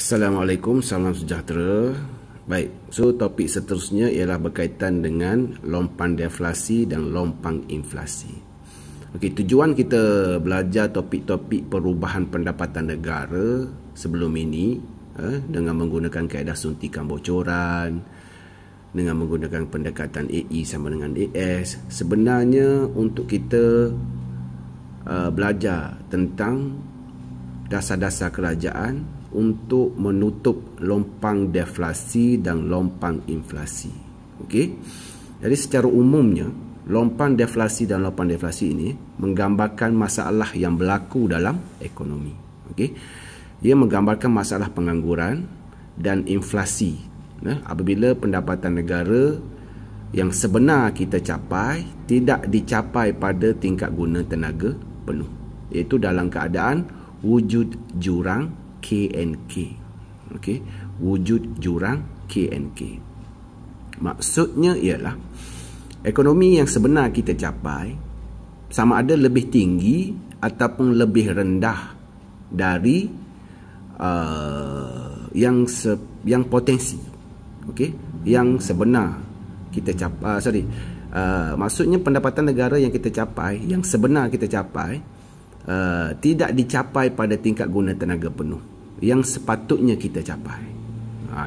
Assalamualaikum, salam sejahtera. Baik, so topik seterusnya ialah berkaitan dengan lompang deflasi dan lompang inflasi. Okey, tujuan kita belajar topik-topik perubahan pendapatan negara sebelum ini dengan menggunakan kaedah suntikan bocoran, dengan menggunakan pendekatan AE sama dengan AS, sebenarnya untuk kita belajar tentang dasar-dasar kerajaan untuk menutup lompang deflasi dan lompang inflasi. Okey. Jadi secara umumnya, lompang deflasi dan lompang deflasi ini menggambarkan masalah yang berlaku dalam ekonomi. Okey. Ia menggambarkan masalah pengangguran dan inflasi. Apabila pendapatan negara yang sebenar kita capai tidak dicapai pada tingkat guna tenaga penuh, iaitu dalam keadaan wujud jurang KNK. Okey, wujud jurang KNK. Maksudnya ialah ekonomi yang sebenar kita capai sama ada lebih tinggi ataupun lebih rendah dari yang potensi. Okey, yang sebenar kita capai. Maksudnya pendapatan negara yang kita capai, yang sebenar kita capai, tidak dicapai pada tingkat guna tenaga penuh yang sepatutnya kita capai.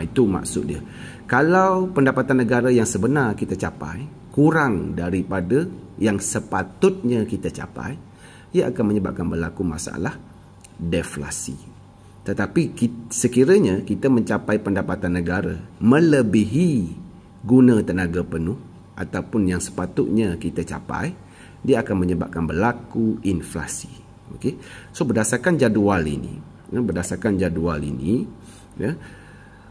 Itu maksud dia. Kalau pendapatan negara yang sebenar kita capai kurang daripada yang sepatutnya kita capai, ia akan menyebabkan berlaku masalah deflasi. Tetapi sekiranya kita mencapai pendapatan negara melebihi guna tenaga penuh ataupun yang sepatutnya kita capai, dia akan menyebabkan berlaku inflasi. Okey. So berdasarkan jadual ini,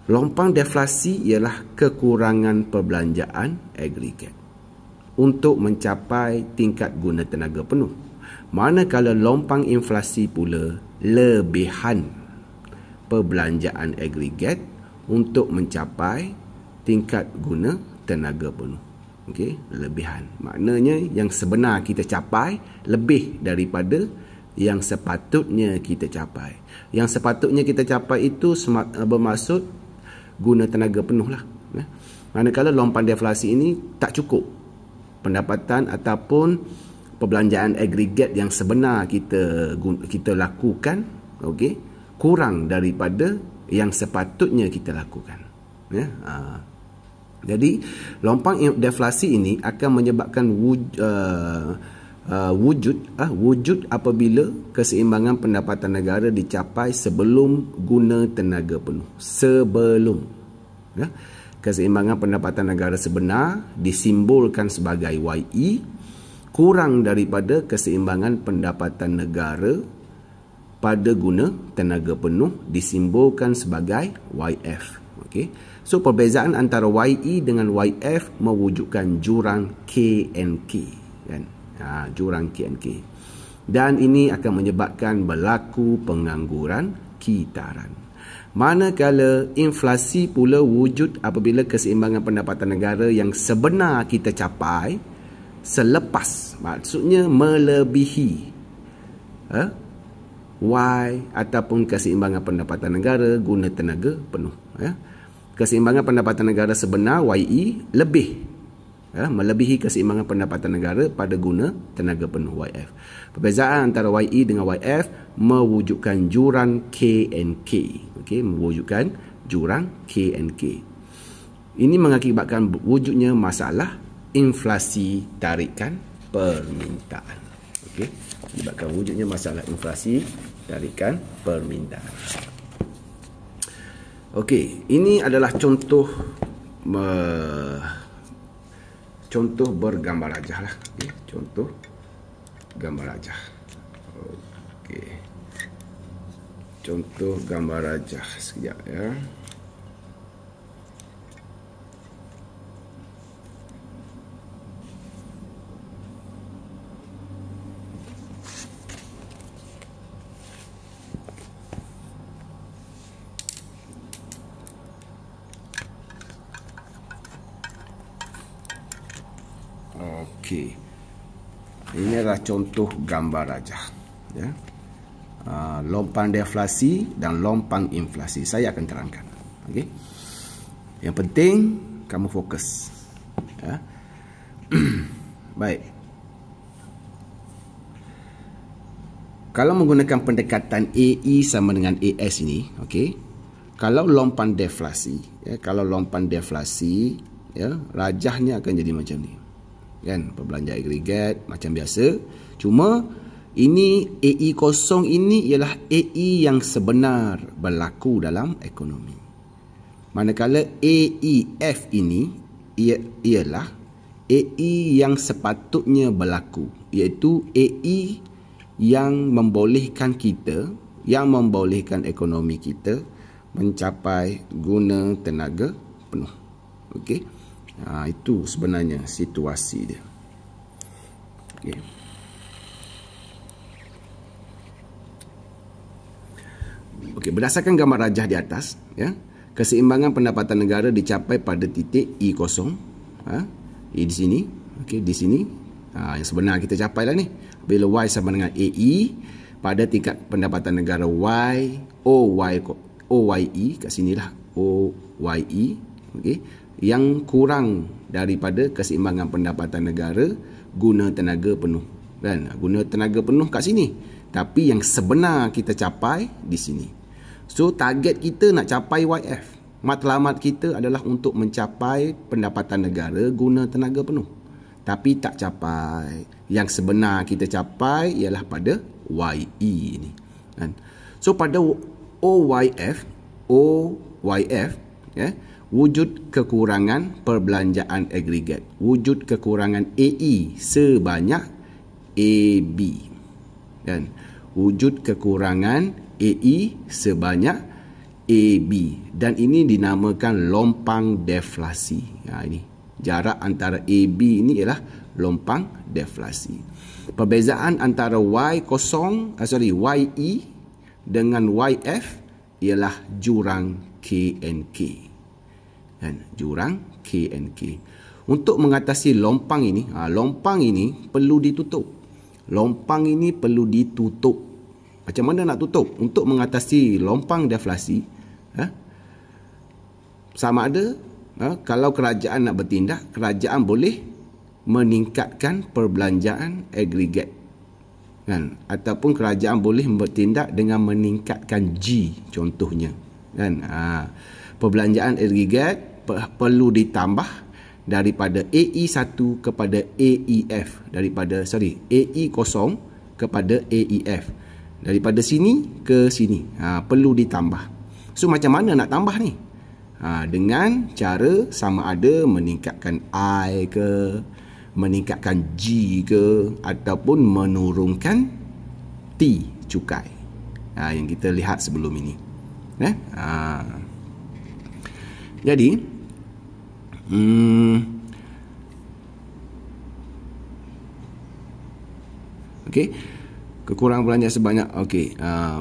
lompang deflasi ialah kekurangan perbelanjaan agregat untuk mencapai tingkat guna tenaga penuh. Manakala lompang inflasi pula lebihan perbelanjaan agregat untuk mencapai tingkat guna tenaga penuh. Okey, lebihan. Maknanya yang sebenar kita capai lebih daripada yang sepatutnya kita capai. Yang sepatutnya kita capai itu bermaksud guna tenaga penuh lah. Manakala lompang deflasi ini tak cukup pendapatan ataupun perbelanjaan agregat yang sebenar kita lakukan, okey, kurang daripada yang sepatutnya kita lakukan. Jadi lompang deflasi ini akan menyebabkan wujud apabila keseimbangan pendapatan negara dicapai sebelum guna tenaga penuh. Keseimbangan pendapatan negara sebenar disimbolkan sebagai YE kurang daripada keseimbangan pendapatan negara pada guna tenaga penuh disimbolkan sebagai YF. Okey. So perbezaan antara YE dengan YF mewujudkan jurang KNK, kan? Jurang KNK. Dan ini akan menyebabkan berlaku pengangguran kitaran. Manakala inflasi pula wujud apabila keseimbangan pendapatan negara yang sebenar kita capai selepas, maksudnya melebihi Y ataupun keseimbangan pendapatan negara guna tenaga penuh. Keseimbangan pendapatan negara sebenar YE lebih melebihi keseimbangan pendapatan negara pada guna tenaga penuh YF. Perbezaan antara YE dengan YF mewujudkan jurang KNK. Okey, mewujudkan jurang KNK. Ini mengakibatkan wujudnya masalah inflasi tarikan permintaan. Okey, menyebabkan wujudnya masalah inflasi tarikan permintaan. Okey, ini adalah contoh bergambar rajah lah. Okay. Contoh gambar rajah. Okey. Contoh gambar rajah sekejap ya. Okey. Ini adalah contoh gambar rajah, ya. lompang deflasi dan lompang inflasi. Saya akan terangkan. Okey. Yang penting kamu fokus. Ya. Baik. Kalau menggunakan pendekatan AE sama dengan AS ini, okey. Kalau lompang deflasi, ya, ya, rajahnya akan jadi macam ni. Kan, perbelanja agregat macam biasa. Cuma ini AE kosong ini ialah AE yang sebenar berlaku dalam ekonomi. Manakala AEF ini ialah AE yang sepatutnya berlaku, iaitu AE yang membolehkan kita, yang membolehkan ekonomi kita mencapai guna tenaga penuh. Okey. Itu sebenarnya situasi dia. Okey. Okey, berdasarkan gambar rajah di atas, ya, keseimbangan pendapatan negara dicapai pada titik E0, E di sini, okey, di sini. Yang sebenar kita capai lah ni. Bila Y sama dengan AE pada tingkat pendapatan negara OYE kat sinilah OYE, okey, yang kurang daripada keseimbangan pendapatan negara guna tenaga penuh. Kan? Guna tenaga penuh kat sini. Tapi yang sebenar kita capai di sini. So target kita nak capai YF. Matlamat kita adalah untuk mencapai pendapatan negara guna tenaga penuh. Tapi tak capai. Yang sebenar kita capai ialah pada YE ni. Kan? So pada OYF, ya, wujud kekurangan perbelanjaan agregat, wujud kekurangan AE sebanyak AB, dan wujud kekurangan AE sebanyak AB, dan ini dinamakan lompang deflasi. Ini jarak antara AB ini ialah lompang deflasi. Perbezaan antara YE dengan YF ialah jurang KNK. Kan? Jurang KNK. Untuk mengatasi lompang ini, lompang ini perlu ditutup. Lompang ini perlu ditutup. Macam mana nak tutup? Untuk mengatasi lompang deflasi, sama ada kalau kerajaan nak bertindak, kerajaan boleh meningkatkan perbelanjaan agregat. Kan? Ataupun kerajaan boleh bertindak dengan meningkatkan G contohnya. Kan? Perbelanjaan agregat perlu ditambah daripada AE1 kepada AEF, AE0 kepada AEF, daripada sini ke sini, perlu ditambah. So macam mana nak tambah ni? Dengan cara sama ada meningkatkan I ke, meningkatkan G ke, ataupun menurunkan T cukai, yang kita lihat sebelum ini. Jadi okey, kekurangan belanja sebanyak,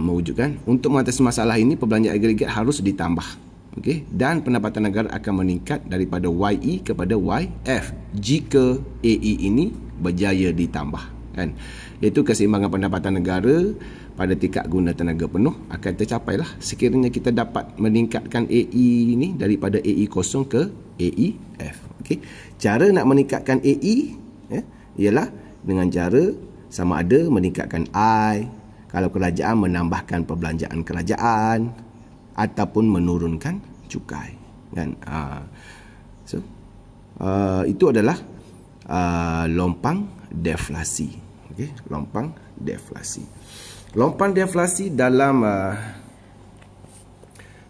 mewujudkan untuk mengatasi masalah ini perbelanjaan agregat harus ditambah, okey, dan pendapatan negara akan meningkat daripada YE kepada YF jika AE ini berjaya ditambah, kan, iaitu keseimbangan pendapatan negara pada tingkat guna tenaga penuh akan tercapailah sekiranya kita dapat meningkatkan AE ini daripada AE0 ke AEF. Okey, cara nak meningkatkan AE ialah dengan cara sama ada meningkatkan I kalau kerajaan menambahkan perbelanjaan kerajaan ataupun menurunkan cukai, kan. Itu adalah lompang deflasi. Okey, lompang deflasi. Lompang deflasi dalam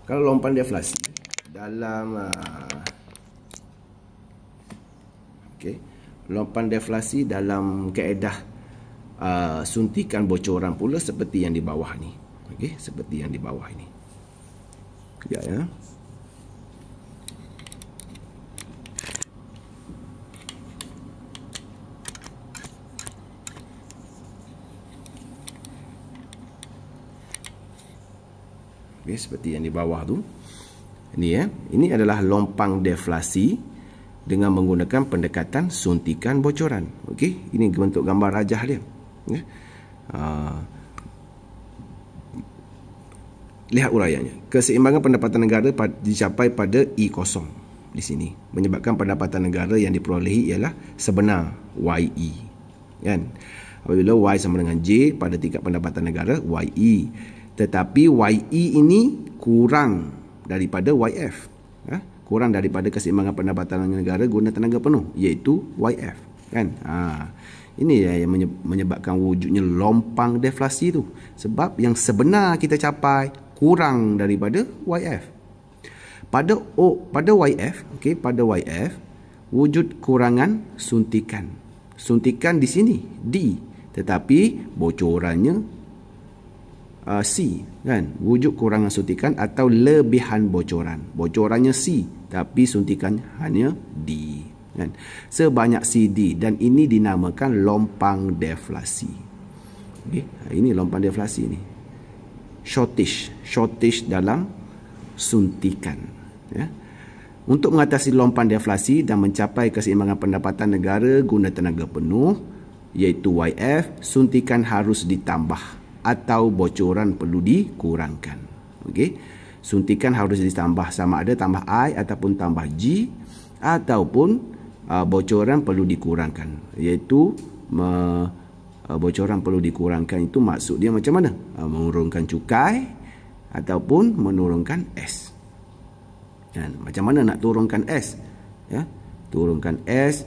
kalau lompang deflasi dalam lompang deflasi dalam kaedah suntikan bocoran pula seperti yang di bawah ni. Okey, seperti yang di bawah ini. Sekejap ya. Okay, seperti yang di bawah tu. Ini ini adalah lompang deflasi dengan menggunakan pendekatan suntikan bocoran. Okey, ini bentuk gambar rajah dia. lihat uraiannya. Keseimbangan pendapatan negara dicapai pada E kosong di sini, menyebabkan pendapatan negara yang diperolehi ialah sebenar YE, kan? Apabila Y sama dengan J pada tingkat pendapatan negara YE, tetapi YE ini kurang daripada YF, kurang daripada keseimbangan pendapatan negara guna tenaga penuh, iaitu YF, kan? Ini yang menyebabkan wujudnya lompang deflasi tu, sebab yang sebenar kita capai kurang daripada YF. Pada YF, okey, pada YF wujud kurangan suntikan. Suntikan di sini D, tetapi bocorannya C, kan? Wujud kurangan suntikan atau lebihan bocoran. Bocorannya C, tapi suntikan hanya D, kan? Sebanyak CD, dan ini dinamakan lompang deflasi. Okey, ini lompang deflasi ni. Shortage dalam suntikan. Ya. Untuk mengatasi lompang deflasi dan mencapai keseimbangan pendapatan negara guna tenaga penuh, iaitu YF, suntikan harus ditambah atau bocoran perlu dikurangkan. Okey, suntikan harus ditambah, sama ada tambah I ataupun tambah G, ataupun bocoran perlu dikurangkan, iaitu bocoran perlu dikurangkan itu maksud dia macam mana? Menurunkan cukai ataupun menurunkan S. Dan macam mana nak turunkan S? Ya, turunkan S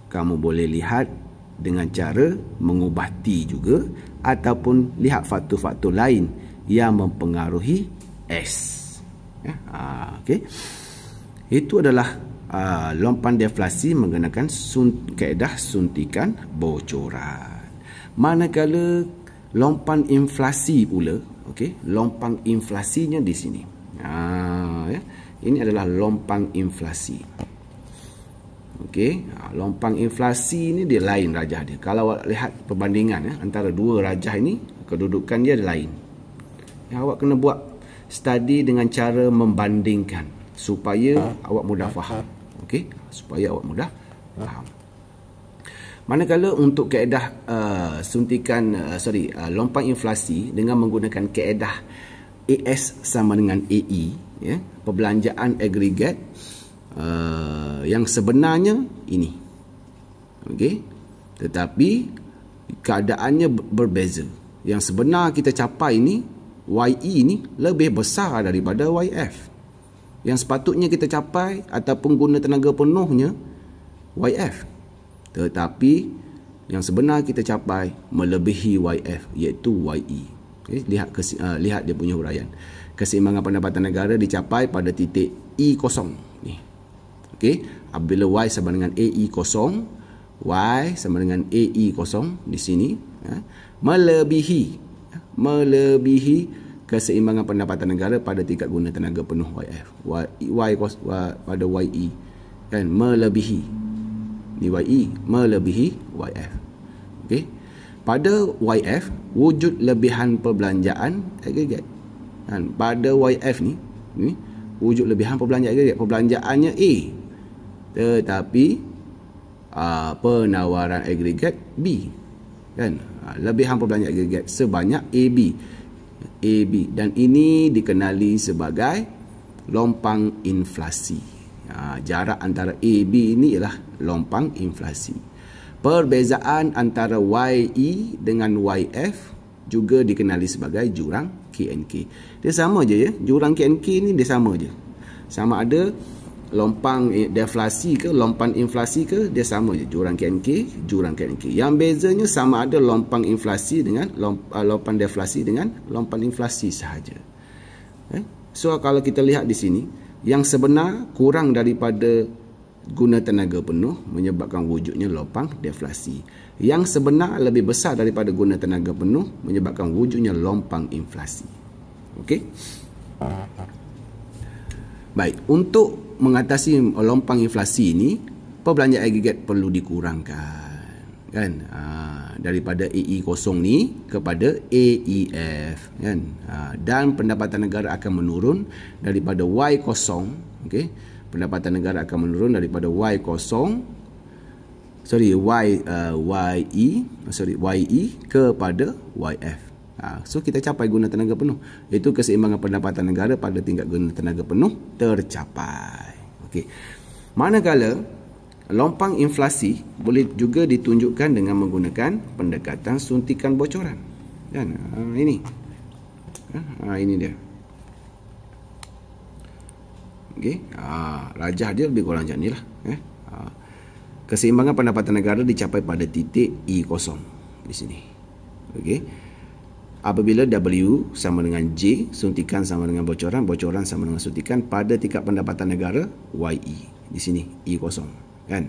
kamu boleh lihat dengan cara mengubah T juga, ataupun lihat faktor-faktor lain yang mempengaruhi S. Ya, okey. Itu adalah lompang deflasi menggunakan kaedah suntikan bocoran. Manakala lompang inflasi pula, okey, lompang inflasinya di sini. Ya. Ini adalah lompang inflasi. Okey, lompang inflasi ni dia lain rajah dia. Kalau awak lihat perbandingan antara dua rajah ini, kedudukan dia lain. Awak kena buat study dengan cara membandingkan supaya awak mudah faham. Okey, supaya awak mudah faham. Manakala untuk kaedah lompang inflasi dengan menggunakan kaedah AS sama dengan AE, ya, perbelanjaan agregat yang sebenarnya ini. Okey, tetapi keadaannya berbeza. Yang sebenar kita capai ini, YE ni lebih besar daripada YF. Yang sepatutnya kita capai ataupun guna tenaga penuhnya YF, tetapi yang sebenar kita capai melebihi YF, iaitu YE. Okay, lihat dia punya huraian. Keseimbangan pendapatan negara dicapai pada titik E kosong ni. Okey, apabila Y sama dengan AE kosong, Y sama dengan AE kosong di sini, melebihi keseimbangan pendapatan negara pada tingkat guna tenaga penuh YF. Pada YE, kan, melebihi ni YE melebihi YF. Okey, pada YF wujud lebihan perbelanjaan agregat. Dan pada YF ni wujud lebihan perbelanjaan agregat. Perbelanjaannya A, tetapi penawaran agregat B, kan? Lebihan perbelanjaan agregat sebanyak AB, dan ini dikenali sebagai lompang inflasi. Jarak antara AB ini ialah lompang inflasi. Perbezaan antara YE dengan YF juga dikenali sebagai jurang KNK. Dia sama je, ya. Jurang KNK ni dia sama je. Sama ada lompang deflasi ke lompang inflasi ke, dia sama je, jurang KNK, jurang KNK. Yang bezanya sama ada lompang inflasi dengan lompang deflasi dengan lompang inflasi sahaja. So kalau kita lihat di sini, yang sebenar kurang daripada guna tenaga penuh menyebabkan wujudnya lompang deflasi. Yang sebenar lebih besar daripada guna tenaga penuh menyebabkan wujudnya lompang inflasi. Okey? Baik, untuk mengatasi lompang inflasi ini, perbelanjaan agregat perlu dikurangkan, kan? Daripada AE kosong ni kepada AEF, kan? Dan pendapatan negara akan menurun daripada Y kosong, okey? Pendapatan negara akan menurun daripada YE kepada YF. So kita capai guna tenaga penuh. Itu keseimbangan pendapatan negara pada tingkat guna tenaga penuh tercapai. Okey. Manakala lompang inflasi boleh juga ditunjukkan dengan menggunakan pendekatan suntikan bocoran. Kan? Ini. Ini dia. Okey. Rajah dia lebih kurang macam inilah. Keseimbangan pendapatan negara dicapai pada titik E0 di sini. Okey. Apabila W sama dengan J, suntikan sama dengan bocoran, bocoran sama dengan suntikan pada tingkat pendapatan negara YE. Di sini E0 kan.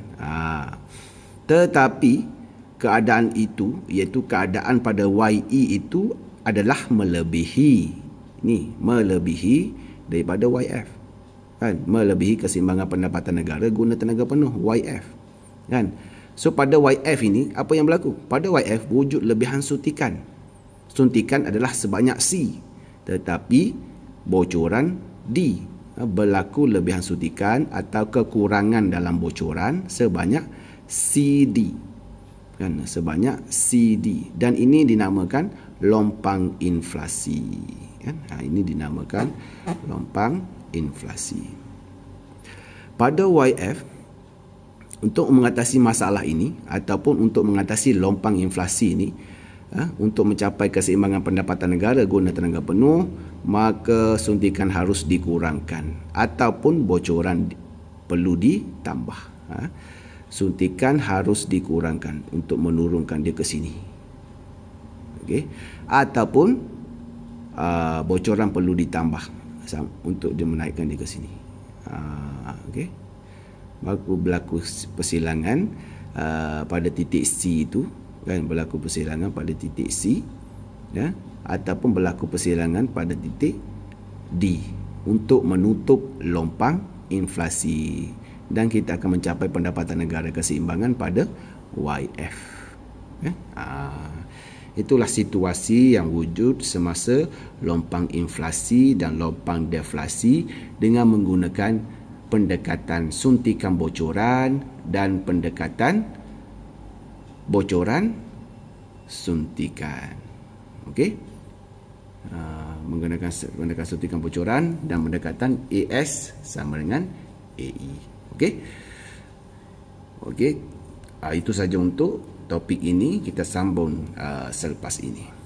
Tetapi keadaan itu, iaitu keadaan pada YE itu adalah melebihi daripada YF. Kan? Melebihi keseimbangan pendapatan negara guna tenaga penuh YF. Kan? So pada YF ini apa yang berlaku? Pada YF wujud lebihan suntikan. Suntikan adalah sebanyak C, tetapi bocoran D. Berlaku lebihan suntikan atau kekurangan dalam bocoran sebanyak CD. Kan? Sebanyak CD. Dan ini dinamakan lompang inflasi. Kan? Ini dinamakan lompang inflasi. Pada YF, untuk mengatasi masalah ini ataupun untuk mengatasi lompang inflasi ini, untuk mencapai keseimbangan pendapatan negara guna tenaga penuh, maka suntikan harus dikurangkan ataupun bocoran perlu ditambah. Suntikan harus dikurangkan untuk menurunkan dia ke sini. Okey. Ataupun bocoran perlu ditambah untuk dia menaikkan dia ke sini. Okey. Berlaku persilangan pada titik C itu, kan, berlaku persilangan pada titik C, ya, ataupun berlaku persilangan pada titik D untuk menutup lompang inflasi, dan kita akan mencapai pendapatan negara keseimbangan pada YF. Ya. Itulah situasi yang wujud semasa lompang inflasi dan lompang deflasi dengan menggunakan pendekatan suntikan bocoran dan pendekatan bocoran suntikan. Okey. Menggunakan pendekatan suntikan bocoran dan pendekatan AS sama dengan AE. Okey. Okey. Itu saja untuk topik ini. Kita sambung selepas ini.